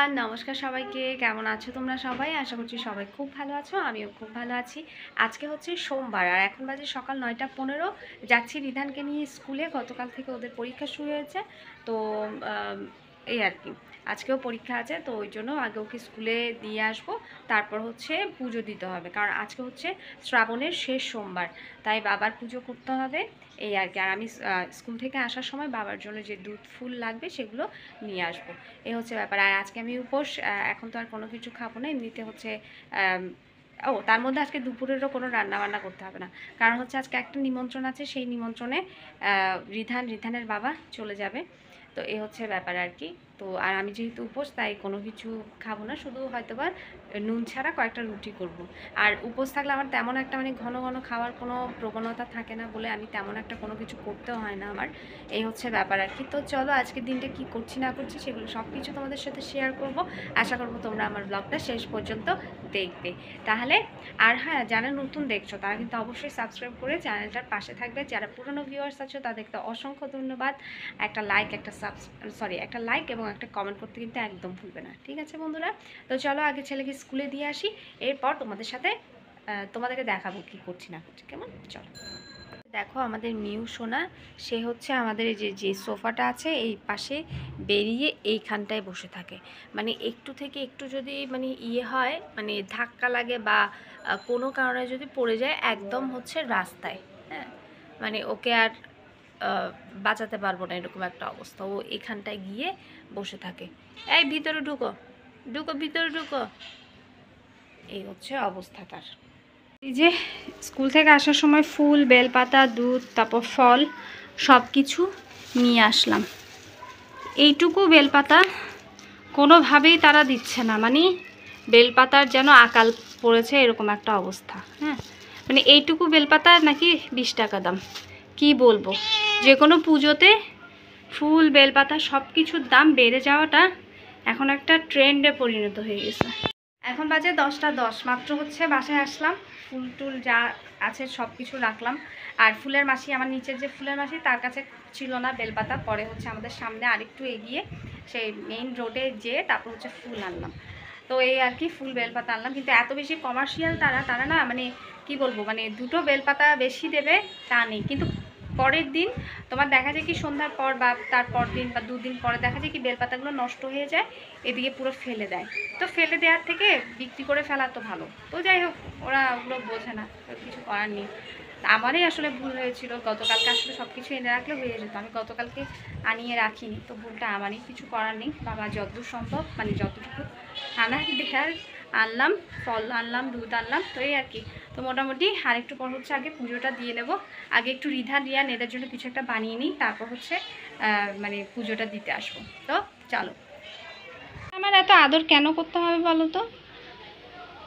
Everyone, নমস্কার সবাইকে। কেমন আছো তোমরা সবাই? আশা করছি সবাই খুব ভালো আছো, আমিও খুব ভালো আছি। আজকে হচ্ছে সোমবার আর এখন বাজে সকাল 9টা 15। যাচ্ছি রিধানকে নিয়ে স্কুলে। গতকাল থেকে ওদের পরীক্ষা শুরু হয়েছে, তো এই আর কি আজকেও পরীক্ষা আছে, তো ওই জন্য আগে ওকে স্কুলে দিয়ে আসবো, তারপর হচ্ছে পুজো দিতে হবে, কারণ আজকে হচ্ছে শ্রাবণের শেষ সোমবার, তাই বাবার পুজো করতে হবে এই আর কি। আর আমি স্কুল থেকে আসার সময় বাবার জন্য যে দুধ ফুল লাগবে সেগুলো নিয়ে আসবো, এই হচ্ছে ব্যাপার। আর আজকে আমি উপোস, এখন তো আর কোনো কিছু খাবো না, এমনিতে হচ্ছে তার মধ্যে আজকে দুপুরেরও কোনো রান্না বান্না করতে হবে না, কারণ হচ্ছে আজকে একটা নিমন্ত্রণ আছে, সেই নিমন্ত্রণে রিধানের বাবা চলে যাবে, তো এই হচ্ছে ব্যাপার আর কি। তো আর আমি যেহেতু উপোস তাই কোনো কিছু খাবো না, শুধু হয়তোবা নুন ছাড়া কয়েকটা রুটি করব। আর উপোস থাকলে আমার তেমন একটা মানে ঘন ঘন খাওয়ার কোনো প্রবণতা থাকে না বলে আমি তেমন একটা কোনো কিছু করতেও হয় না আমার, এই হচ্ছে ব্যাপার আর কি। তো চলো আজকের দিনটা কি করছি না করছি সেগুলো সব কিছু তোমাদের সাথে শেয়ার করব। আশা করব তোমরা আমার ব্লগটা শেষ পর্যন্ত দেখবে তাহলে। আর হ্যাঁ, যারা নতুন দেখছো তারা কিন্তু অবশ্যই সাবস্ক্রাইব করে চ্যানেলটার পাশে থাকবে। যারা পুরনো ভিউয়ার্স আছো তাদেরকে অসংখ্য ধন্যবাদ। একটা লাইক এবং একটা কমেন্ট করতে কিন্তু একদম ভুলবে না, ঠিক আছে বন্ধুরা? তো চলো আগে ছেলেকে স্কুলে দিয়ে আসি, এরপর তোমাদেরকে দেখাবো কি করছি না করছি, কেমন? চলো। দেখো আমাদের মিউ সোনা, সে হচ্ছে আমাদের এই যে সোফাটা আছে এই পাশে বেরিয়ে এইখানটায় বসে থাকে। মানে একটু থেকে একটু যদি মানে হয়, মানে ধাক্কা লাগে বা কোনো কারণে যদি পড়ে যায়, একদম হচ্ছে রাস্তায়, হ্যাঁ, মানে ওকে আর বাঁচাতে পারবো না, এরকম একটা অবস্থা। ও এখানটায় গিয়ে বসে থাকে। এই ভিতরে ঢুকো, ভিতরে ঢুকো, এই হচ্ছে অবস্থা তার। এই যে স্কুল থেকে আসার সময় ফুল, বেলপাতা, দুধ, তারপর ফল সব কিছু নিয়ে আসলাম। এইটুকু বেলপাতা কোনোভাবেই তারা দিচ্ছে না, মানে বেলপাতার যেন আকাল পড়েছে এরকম একটা অবস্থা। হ্যাঁ, মানে এইটুকু বেলপাতা নাকি 20 টাকা দাম। কি বলবো, যে কোনো পুজোতে ফুল, বেলপাতা সব কিছুর দাম বেড়ে যাওয়াটা এখন একটা ট্রেন্ডে পরিণত হয়ে গেছে। এখন বাজে 10টা 10, মাত্র হচ্ছে বাসায় আসলাম, ফুল টুল যা আছে সব কিছু রাখলাম। আর ফুলের মাসি, আমার নিচের যে ফুলের মাসি তার কাছে ছিল না বেলপাতা, পরে হচ্ছে আমাদের সামনে আরেকটু এগিয়ে সেই মেইন রোডে যেয়ে তারপর হচ্ছে ফুল আনলাম। তো এই আর কি, ফুল বেলপাতা আনলাম, কিন্তু এত বেশি কমার্শিয়াল তারা না, মানে কি বলবো, মানে দুটো বেলপাতা বেশি দেবে তা নেই, কিন্তু পরের দিন তোমার দেখা যায় কি সন্ধ্যার পর বা তারপর দিন বা দুদিন পরে দেখা যায় কি বেলপাতাগুলো নষ্ট হয়ে যায়, এদিকে পুরো ফেলে দেয়। তো ফেলে দেওয়ার থেকে বিক্রি করে ফেলা তো ভালো। তো যাই হোক, ওরা ওগুলো বোঝে না, কিছু করার নেই। আমারই আসলে ভুল হয়েছিল, গতকালকে আসলে সব কিছু এনে রাখলে হয়ে যেত, আমি গতকালকে আনিয়ে রাখিনি, তো ভুলটা আমারই, কিছু করার নেই। বাবা যতদূর সম্ভব মানে যতটুকু আনার দেখার আনলাম, ফল আনলাম, দুধ আনলাম, তো এই আর কি। তো মোটামুটি আরেকটু পর হচ্ছে আগে পুজোটা দিয়ে নেব। আগে একটু রিয়ান এদের জন্য কিছু একটা বানিয়ে নিই, তারপর হচ্ছে মানে পুজোটা দিতে আসবো। তো চলো। আমার এত আদর কেন করতে হবে বলো তো?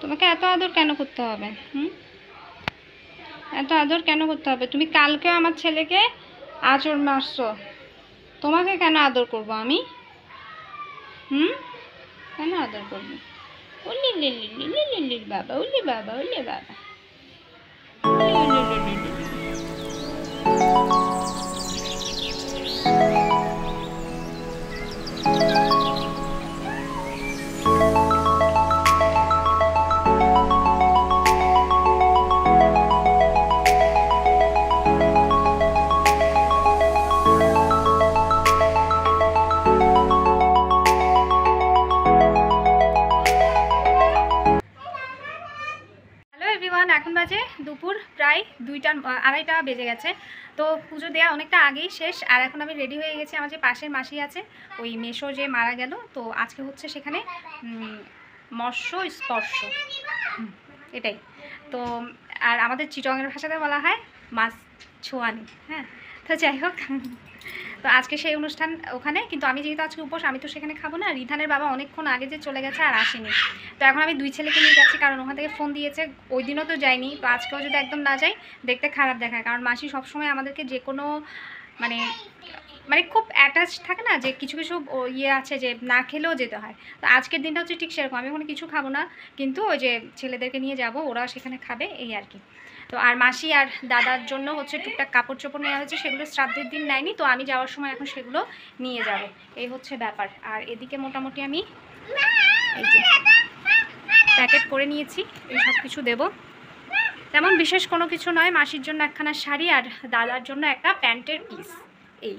তোমাকে এত আদর কেন করতে হবে? এত আদর কেন করতে হবে? তুমি কালকেও আমার ছেলেকে আঁচড় মারছো, তোমাকে কেন আদর করব আমি? কেন আদর করবো? উলি লিলি লিলি লিলির বাবা, উলি বাবা, উলি বাবা, উলি উলি লিলি লিলি। এখন বাজে দুপুর প্রায় 2টা 2:30 বেজে গেছে। তো পুজো দেওয়া অনেকটা আগেই শেষ, আর এখন আমি রেডি হয়ে গেছি। আমার যে পাশের মাসি আছে, ওই মেশো যে মারা গেল, তো আজকে হচ্ছে সেখানে মৎস্য স্পর্শ, এটাই তো। আর আমাদের চিটংয়ের ভাষাতে বলা হয় মাছ ছোঁয়ানি। হ্যাঁ, তো যাই হোক, তো আজকে সেই অনুষ্ঠান ওখানে, কিন্তু আমি যেহেতু আজকে উপোস, আমি তো সেখানে খাবো না। রিধানের বাবা অনেকক্ষণ আগে যে চলে গেছে আর আসেনি, তো এখন আমি 2 ছেলেকে নিয়ে যাচ্ছি, কারণ ওখান থেকে ফোন দিয়েছে। ওই দিনও তো যাইনি, তো আজকেও যদি একদম না যাই দেখতে খারাপ দেখায়, কারণ মাসি সবসময় আমাদেরকে যে কোনো মানে মানে খুব অ্যাটাচ থাকে না, যে কিছু কিছু ইয়ে আছে যে না খেলেও যেতে হয়। তো আজকের দিনটা হচ্ছে ঠিক সেরকম, আমি ওখানে কিছু খাবো না, কিন্তু ওই যে ছেলেদেরকে নিয়ে যাব, ওরা সেখানে খাবে, এই আর কি। তো আর মাসি আর দাদার জন্য হচ্ছে টুকটাক কাপড় চোপড় নেওয়া হয়েছে, সেগুলো শ্রাদ্ধের দিন নেয়নি, তো আমি যাওয়ার সময় এখন সেগুলো নিয়ে যাব, এই হচ্ছে ব্যাপার। আর এদিকে মোটামুটি আমি এই যে প্যাকেট করে নিয়েছি, এই সব কিছু দেবো। তেমন বিশেষ কোনো কিছু নয়, মাসির জন্য একখানা শাড়ি আর দাদার জন্য একটা প্যান্টের পিস, এই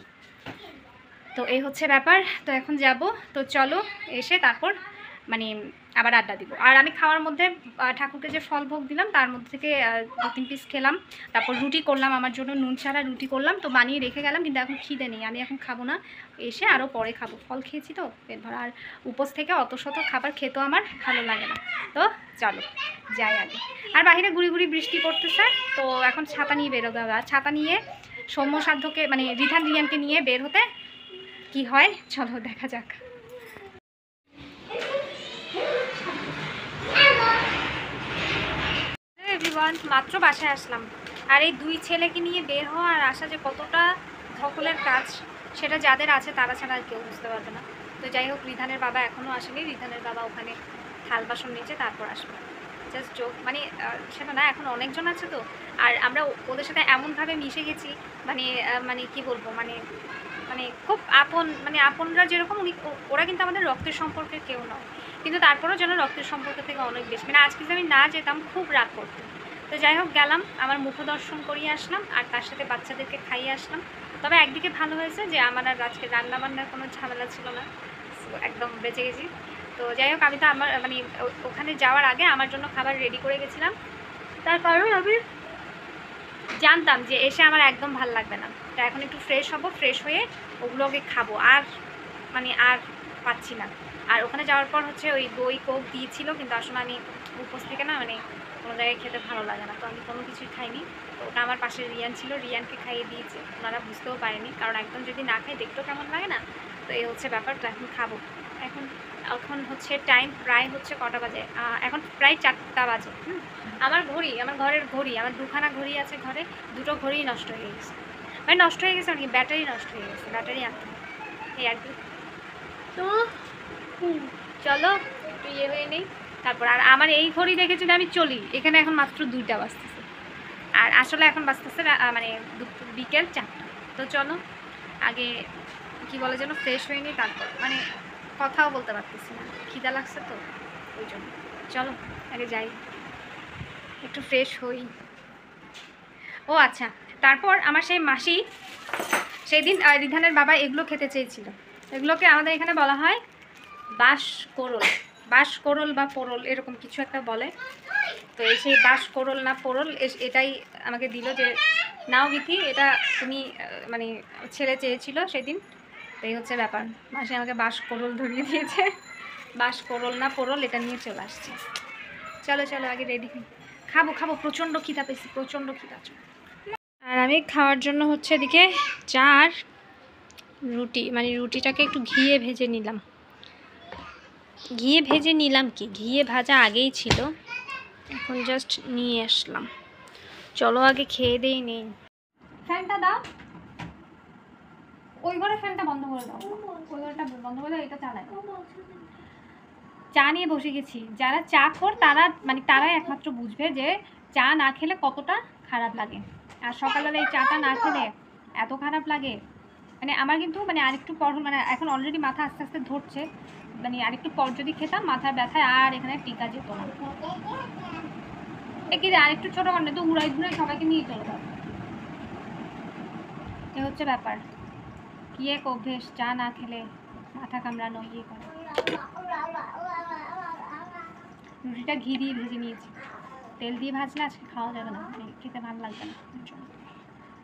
তো এই হচ্ছে ব্যাপার। তো এখন যাব, তো চলো এসে তারপর মানে আবার আড্ডা দিব। আর আমি খাওয়ার মধ্যে ঠাকুরকে যে ফল ভোগ দিলাম তার মধ্যে থেকে 2-3 পিস খেলাম। তারপর রুটি করলাম, আমার জন্য নুন ছাড়া রুটি করলাম, তো বানিয়ে রেখে গেলাম, কিন্তু এখন খিদে নেই, আমি এখন খাবো না, এসে আরও পরে খাবো। ফল খেয়েছি তো পেট ভরা, আর উপোস থেকে অত শত খাবার খেতেও আমার ভালো লাগে না। তো চলো যাই আগে। আর বাইরে গুড়ি গুড়ি বৃষ্টি পড়তেছে, তো এখন ছাতা নিয়ে বেরোতে হবে। আর ছাতা নিয়ে সৌম্য সাধ্যকে মানে রিয়ানকে নিয়ে বের হতে কি হয় চলো দেখা যাক। এভরিওয়ান, মাত্র বাসায় আসলাম, আর এই 2 ছেলেকে নিয়ে বের হওয়া আর আসা যে কতটা ধকলের কাজ সেটা যাদের আছে তারা ছাড়া আর কেউ বুঝতে পারবে না। তো যাই হোক, রিধানের বাবা এখনও আসেনি, রিধানের বাবা ওখানে থাল বাসন নিচে তারপর আসবে। জাস্ট জোক, মানে সেটা না, এখন অনেকজন আছে তো, আর আমরা ওদের সাথে এমনভাবে মিশে গেছি, মানে মানে কি বলবো, মানে মানে খুব আপন, মানে আপনরা যেরকম ওরা কিন্তু আমাদের রক্তের সম্পর্কের কেউ নয়, কিন্তু তারপরেও যেন রক্তের সম্পর্ক থেকে অনেক বেশি। মানে আজকে যদি আমি না যেতাম খুব রাগ করতাম। তো যাই হোক গেলাম, আমার মুখ দর্শন করিয়ে আসলাম, আর তার সাথে বাচ্চাদেরকে খাইয়ে আসলাম। তবে একদিকে ভালো হয়েছে যে আমার আর আজকে রান্নাবান্নার কোনো ঝামেলা ছিল না, একদম বেঁচে গেছি। তো যাই হোক, আমি তো আমার মানে ওখানে যাওয়ার আগে আমার জন্য খাবার রেডি করে গেছিলাম, তার কারণ আমি জানতাম যে এসে আমার একদম ভাল লাগবে না। তো এখন একটু ফ্রেশ হব, ফ্রেশ হয়ে ওগুলোকে খাবো, আর মানে আর পাচ্ছি না। আর ওখানে যাওয়ার পর হচ্ছে ওই দই কোক দিয়েছিল, কিন্তু আসলে আমি উপোস থেকে না মানে কোনো জায়গায় খেতে ভালো লাগে না, তো আমি কোনো কিছুই খাইনি। তো ওটা আমার পাশে রিয়ান ছিল, রিয়ানকে খাইয়ে দিয়েছে, ওনারা বুঝতেও পারেনি, কারণ একদম যদি না খাই দেখতেও কেমন লাগে না। তো এই হচ্ছে ব্যাপার। তো এখন খাবো। এখন এখন হচ্ছে টাইম প্রায় হচ্ছে কটা বাজে, এখন প্রায় 4টা বাজে। আমার ঘড়ি, আমার ঘরের ঘড়ি, আমার 2খানা ঘড়ি আছে ঘরে, 2টো ঘড়িই নষ্ট হয়ে গেছে। মানে নষ্ট হয়ে গেছে মানে ব্যাটারি নষ্ট হয়ে গেছে, ব্যাটারি আনতে এই আর কি। তো চলো একটু ইয়ে হয়ে নেই তারপর। আর আমার এই ঘড়ি দেখে যদি আমি চলি, এখানে এখন মাত্র 2টা বাজতেছে, আর আসলে এখন বাজতেছে মানে বিকেল 4টা। তো চলো আগে কি বলে যেন ফ্রেশ হয়ে নিই, তারপর মানে কথাও বলতে পারতেছি না, খিদা লাগছে তো ওই জন্য। চলো আগে যাই, একটু ফ্রেশ হই। ও আচ্ছা, তারপর আমার সেই মাসি সেই দিন রিধানের বাবা এগুলো খেতে চেয়েছিল। এগুলোকে আমাদের এখানে বলা হয় বাঁশকোরল, বাঁশকোরল বা পোরল এরকম কিছু একটা বলে। তো সেই বাঁশকোরল না পোরল, এটাই আমাকে দিল যে নাও গীতি, এটা তুমি মানে ছেলে চেয়েছিল সেদিন। তো এই হচ্ছে ব্যাপার, মাসি আমাকে বাঁশকোরল ধরিয়ে দিয়েছে, বাঁশকোরল না পোরল এটা নিয়ে চলে আসছে। চলো চলো আগে রেডি হই, খাবো খাবো, প্রচণ্ড খিদা পেয়েছি, প্রচণ্ড খিদা। আর আমি খাওয়ার জন্য হচ্ছে এদিকে চা আর রুটি, মানে রুটিটাকে একটু ঘিয়ে ভেজে নিলাম, ঘিয়ে ভেজে নিলাম কি ঘিয়ে ভাজা আগেই ছিল, এখন জাস্ট নিয়ে আসলাম। চলো আগে খেয়ে দেই নেই। ফ্যানটা দাও, ওই ঘরে ফ্যানটা বন্ধ করে দাও, ওই ঘরটা বন্ধ করে দাও, এটা চালায়। চা নিয়ে বসে গেছি, যারা চা খোর তারা মানে তারাই একমাত্র বুঝবে যে চা না খেলে কতটা খারাপ লাগে। আর সকালবেলা এই চাটা না খেলে এত খারাপ লাগে, মানে আমার কিন্তু মানে আরেকটু পর, মানে এখন অলরেডি মাথা আস্তে আস্তে ধরছে, মানে আরেকটু পর যদি খেতাম মাথার ব্যথায় আর এখানে টিকা যেত না। এ কি আরেকটু ছোটো কারণে তো উড়াই ঘুরে সবাইকে নিয়ে চলে যাবে, এ হচ্ছে ব্যাপার। কি এক অভ্যেস, চা না খেলে মাথা কামড়ানো ইয়ে করে। রুটিটা ঘি দিয়ে ভেজে নিয়েছি, তেল দিয়ে ভাজলে আজকে খাওয়া যাবে না, খেতে ভালো লাগবে না।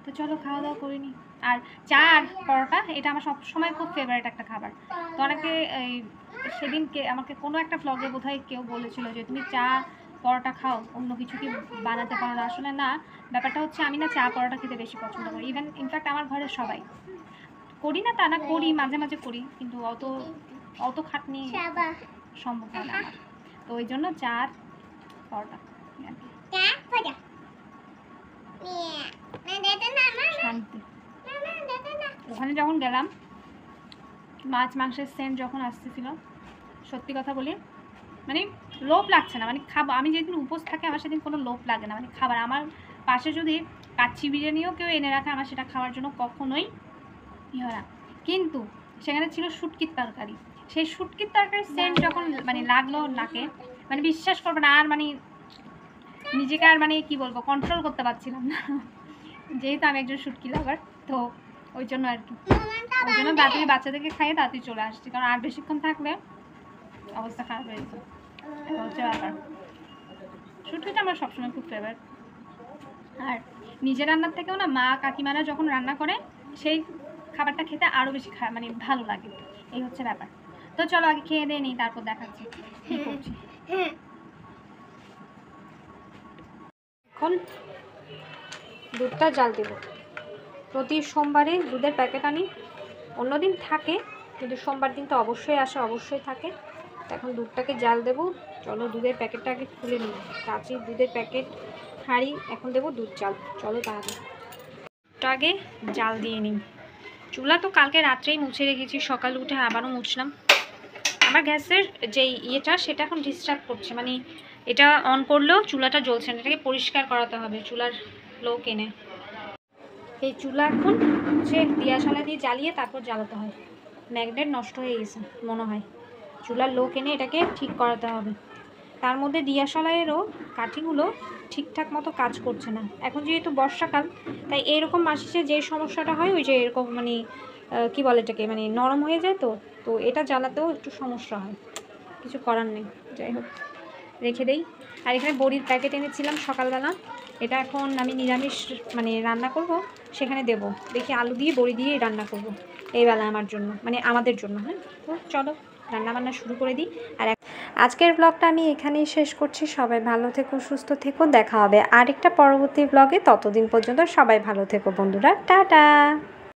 তো চলো খাওয়া দাওয়া করে নিই। আর চা আর পরোটা এটা আমার সবসময় খুব ফেভারিট একটা খাবার। তো অনেকে সেদিনকে আমাকে কোনো একটা ভ্লগে বোধহয় কেউ বলেছিল যে তুমি চা পরোটা খাও, অন্য কিছু কি বানাতে পারো না। আসলে না, ব্যাপারটা হচ্ছে আমি না চা পরোটা খেতে বেশি পছন্দ করি। ইনফ্যাক্ট আমার ঘরের সবাই, করি না তা না, করি মাঝে মাঝে করি, কিন্তু অত খাটনি সম্ভব হয় না। তো ওই জন্য চা আর পরোটা। শান্তি। ওখানে যখন গেলাম মাছ মাংসের সেন্ট যখন আসতেছিল, সত্যি কথা বলি মানে লোভ লাগছে না, মানে খাবো। আমি যেদিন উপোস থাকি আমার সেদিন কোনো লোভ লাগে না, মানে খাবার আমার পাশে যদি কাচ্চি বিরিয়ানিও কেউ এনে রাখে আমার সেটা খাওয়ার জন্য কখনোই ই হয় না। কিন্তু সেখানে ছিল শুটকির তরকারি, সেই শুটকির তরকারির সেন্ট যখন মানে লাগলো নাকে, মানে বিশ্বাস করবে না, আর মানে নিজেকে আর মানে কি বলবো কন্ট্রোল করতে পারছিলাম না। যেহেতু আমি একজন শুটকি লাভার, তো ওই জন্য আর কি, ওই জন্য তাড়াতাড়ি বাচ্চাদেরকে খাইয়ে তাড়াতাড়ি চলে আসছি, কারণ আর বেশিক্ষণ থাকলে অবস্থা খারাপ হয়ে যেত। এটা হচ্ছে ব্যাপার। শুটকিটা আমার সবসময় খুব ফেভারিট। আর নিজের রান্নার থেকেও না মা কাকিমারা যখন রান্না করে সেই খাবারটা খেতে আরও বেশি মানে ভালো লাগে, এই হচ্ছে ব্যাপার। তো চলো আগে খেয়ে দিয়ে নিই, তারপর দেখাচ্ছি কী করছি। এখন দুধটা জাল দেব। প্রতি সোমবারে দুধের প্যাকেট আনি, অন্যদিন থাকে কিন্তু সোমবার দিন তো অবশ্যই আসে, অবশ্যই থাকে। এখন দুধটাকে জাল দেব। চলো দুধের প্যাকেটটা আগে খুলে নিই, কাঁচি দুধের প্যাকেট হাঁড়ি, এখন দেবো দুধ জাল। চলো তাহলে আগে জাল দিয়ে নিই। চুলা তো কালকে রাত্রেই মুছে রেখেছি, সকালে উঠে আবারও মুছলাম। আমার গ্যাসের যেই ইয়েটা সেটা এখন ডিস্টার্ব করছে, মানে এটা অন করলেও চুলাটা জ্বলছে না, এটাকে পরিষ্কার করাতে হবে চুলার লোক এনে। এই চুলা এখন হচ্ছে দিয়াশালা দিয়ে জ্বালিয়ে তারপর জ্বালাতে হয়, ম্যাগনেট নষ্ট হয়ে গেছে মনে হয়, চুলার লোক এনে এটাকে ঠিক করাতে হবে। তার মধ্যে দিয়াশালাইয়েরও কাঠিগুলো ঠিকঠাক মতো কাজ করছে না। এখন যেহেতু বর্ষাকাল, তাই এরকম মাসে যে সমস্যাটা হয়, ওই যে এরকম মানে কী বলে এটাকে, মানে নরম হয়ে যায়, তো তো এটা জ্বালাতেও একটু সমস্যা হয়, কিছু করার নেই। যাই হোক রেখে দেই। আর এখানে বড়ির প্যাকেট এনেছিলাম সকালবেলা, এটা এখন আমি নিরামিষ মানে রান্না করব, সেখানে দেব। দেখি আলু দিয়ে বড়ি দিয়েই রান্না করব এই বেলা আমার জন্য, মানে আমাদের জন্য। হ্যাঁ, তো চলো রান্নাবান্না শুরু করে দিই। আর আজকের ব্লগটা আমি এখানেই শেষ করছি। সবাই ভালো থেকো, সুস্থ থেকো, দেখা হবে আরেকটা পরবর্তী ব্লগে। ততদিন পর্যন্ত সবাই ভালো থেকো বন্ধুরা, টাটা।